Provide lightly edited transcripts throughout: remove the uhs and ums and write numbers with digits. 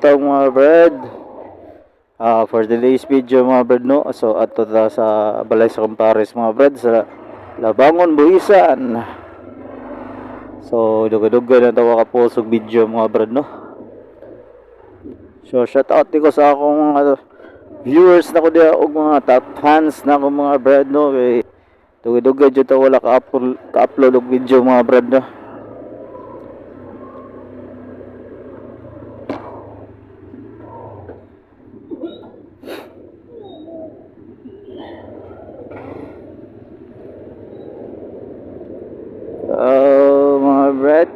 buntag mga brad. For today's video mga brad no. So ato ta sa balay sa Compares mga brad sa Labangon Buhisan. So dugay-dugay na tawa ka post og video mga brad no. So shout out ko sa akong viewers na ko diha og mga top fans na ko mga brad no. Kay dugay-dugay jud ta wala ka-upload og video mga brad no. Mga brad.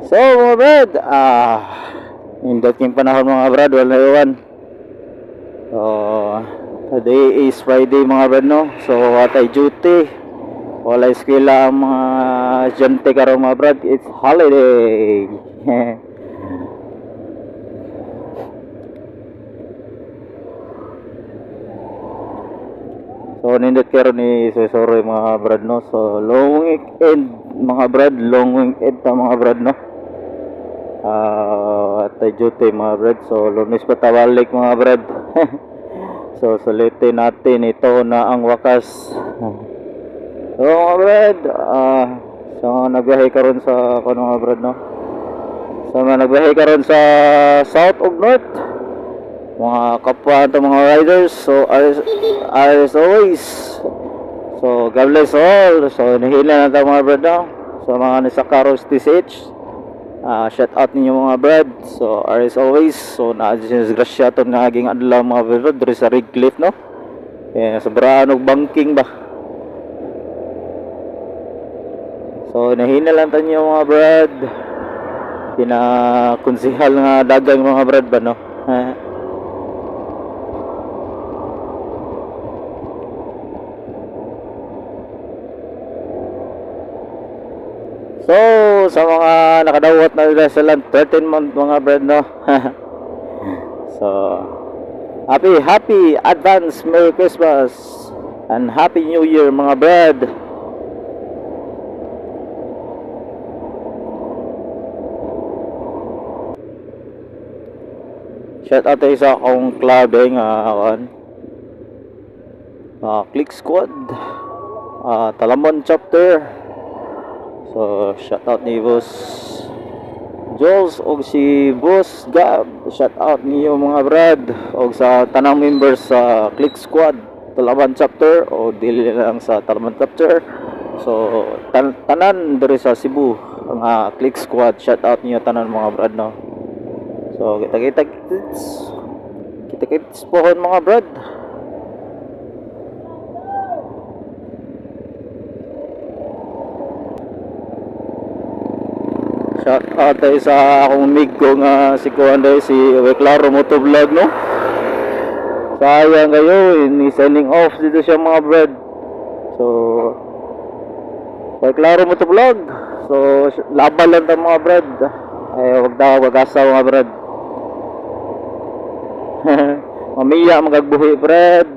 So mga brad, indot king panahon mga brad, wala iwan. So today is Friday mga brad no. So atay duty. Wala eskwela ang mga estudyante karon mga brad. It's holiday. So nindot karon ni Sesoroy mga brad no. So long weekend mga brad, long weekend ta mga brad no. At duty mga brad. So Lunes pa tawalik mga brad. So sulitin natin ito na ang wakas. So mga brad, so nagbiyahe karon sa mga brad no. So nagbiyahe karon sa south ug north. Mga kapwa ito mga riders. So as always, so God bless all. So nahila na ito mga brad no. So mga Nisakaros TCH, shout out ninyo mga brad. So as always, so na-disgrasya ito na aging adlaw mga brad dito sa Redcliffe no. Sobraan og banking ba. So nahina lang tanyo mga brad. Kinakonsihal nga dagang mga brad ba no. So sa mga nakadawat na nila sa land 13 month mga brad no. So happy advance Merry Christmas and Happy New Year mga brad. Shout out tayo sa akong club Click Squad, Talamon chapter. So shout out ni Boss Jules og si Boss Gab. Shout out niyo mga brad og sa tanang members sa Click Squad Talamon chapter o dili lang sa Talamon chapter. So tanan diri sa Cebu ang Click Squad. Shout out niyo tanan mga brad no. So kita pohon mga brad. Shout out tayo sa akong amigo nga si Kuanday, si Claro Motovlog no. Sayang kayo, ni-sending off dito siya mga brad. So Claro Motovlog. So laban lang tayo mga brad. Ay wag daw mag-asa mga brad. Mamiya magagbuhi brad.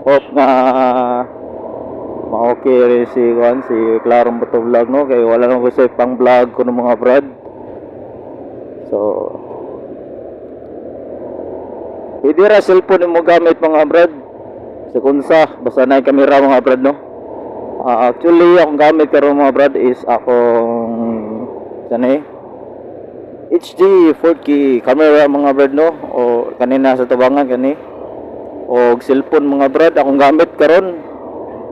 Hope na okay rin si Claro Motovlog no, kay wala nang gusto pang vlog ko ng mga brad. So pwede ra cellphone mo gamit mga brad. Sa kunsa basta na yung camera mga brad no. Actually akong gamit karon mga brad is akong HD 4K camera mga brad no, o kanina sa tubangan kani o cellphone mga brad akong gamit karon.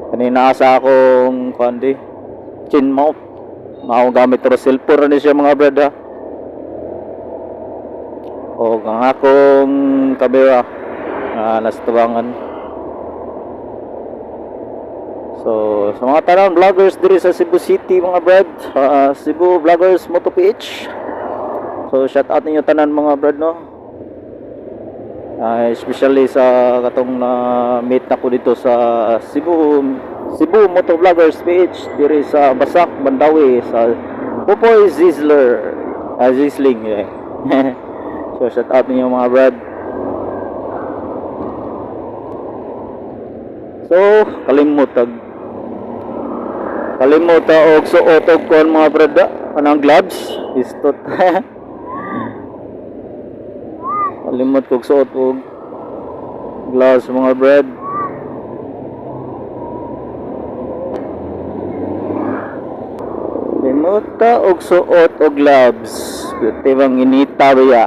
Kanina sa akong chin mount mao gamit ro cellphone rin siya mga brad ha. O ang akong camera nasa tubangan. So sa mga tanang vloggers diri sa Cebu City mga brad, Cebu Vloggers Moto PH. So shout out ninyo tanan mga brad no. Especially sa katong meet nako dito sa Cebu Moto Vloggers PH diri sa Basak, Mandawi sa Popoy Zisling. So shout out ninyo mga brad. So, kalimutag. Kalimuta og suot og kon mga brad, anang gloves, istot. Kalimot kog suot og gloves mga brad. Kalimuta og suot og gloves. Kuti bang inita ba?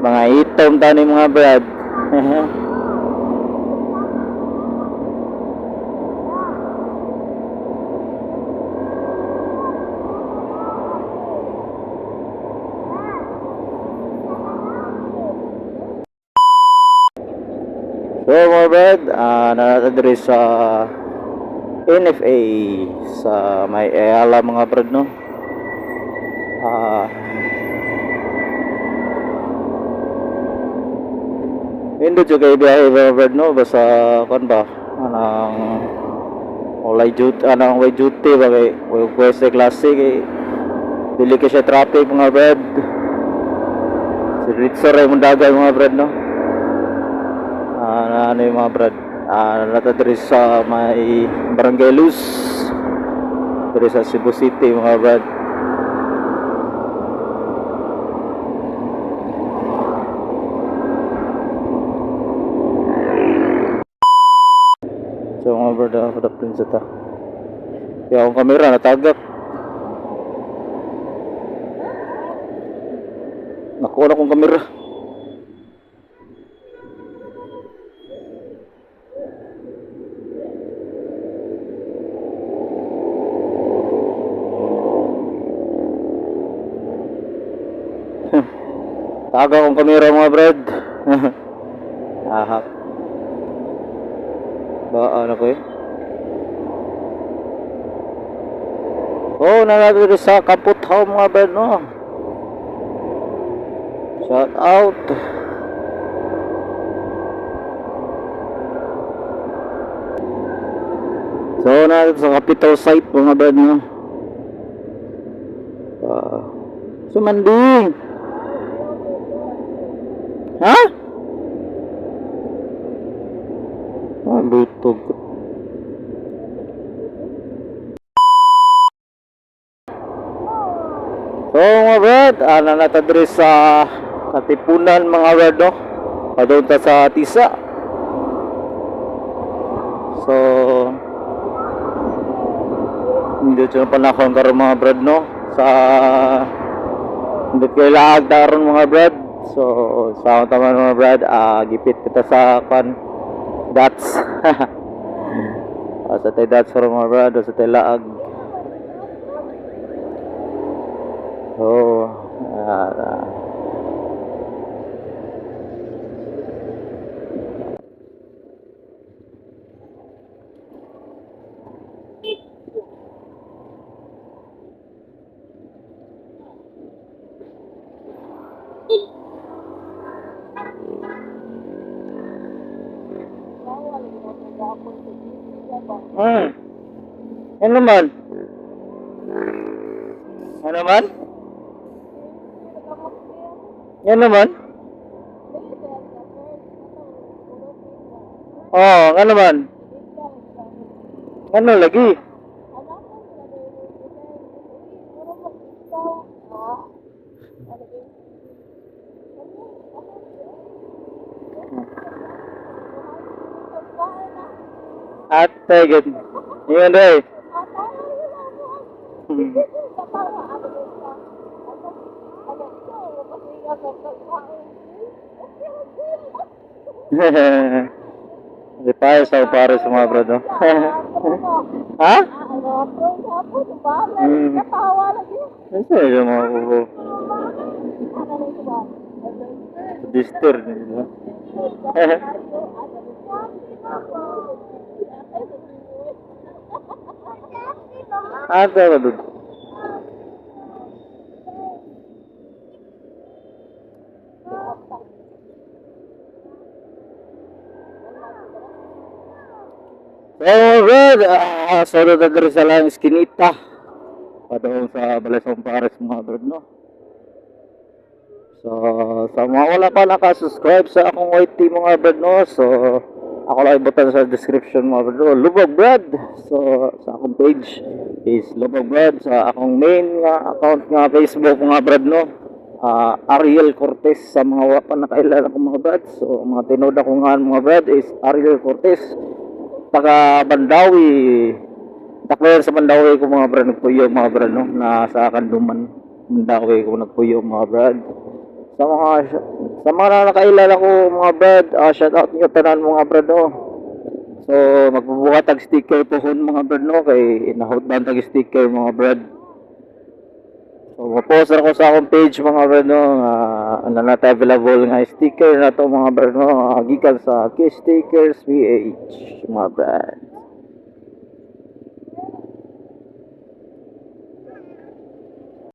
Mga itom tani mga brad. So mga brad, nakatadiri sa NFA sa may Ayala mga brad, no. Hindi jud kay biyahe mga brad, no, basta kon ba anang walay duty, anang way duty ba kay pwede klase kay dili ka siya traffic mga brad. Si Ritzer ay mundagay mga brad, no. Ano yung mga brad, natadiri sa may Barangay Luz diri sa Cebu City mga brad. So mga brad, padapin sa ta kaya akong kamera natagak, nakuha na akong kamera. Taga akong kamera mga brad. Ahak ba ano ko eh. Oh, nalagay sa Kaput Home mga brad, no. Shout out. So na sa capital site mga brad, no. Sumanding. Ha? Butog. So mga brad, natadiri sa Katipunan mga brad, no. Padunta sa Tisa. So hindi siya panahon karon mga brad, no. Sa hindi kailangan daron mga brad. So sa taman mga brad, gipit kita sa dots. Sa tay dots ro mga brad, sa tay laag. So Yan naman. Yan naman? Yan naman? Oh, nga naman. Ano lagi? Ate, good. Yun rin. Retire sa pares mga brad, no? Ha? Ano yung mga kubo? Dister, di ba? Ate, madud. So, good. Solo na diri sa lang iskinita. Padong sa Balasong Pares mga brad, no? So, sa mga wala pa naka-subscribe sa akong YT mga brad, no? So, ako lang ibutan sa description mga brad. Lubog Brad. So sa akong page is Lubog Brad. Sa akong main nga account nga Facebook mga brad no. Ariel Cortez sa mga wapa nakilala ko mga brad. So mga tinoda ko nga mga brad is Ariel Cortez. Taga Bandawi. Takbayan sa Bandawi ko mga brad nagpuyo mga brad no. Na sa Kanduman. Bandawi ko nagpuyo mga brad. Sa mga nakailala ko mga brad, shout out niyo tanan mga brad no. So magbubuhat tag sticker pohon mga brad no kay inahutdan tag sticker mga brad. So ma-post ako sa akong page mga brad no ano na tayo available nga sticker na to mga brad no gikan sa Kiss Stickers PH mga brad.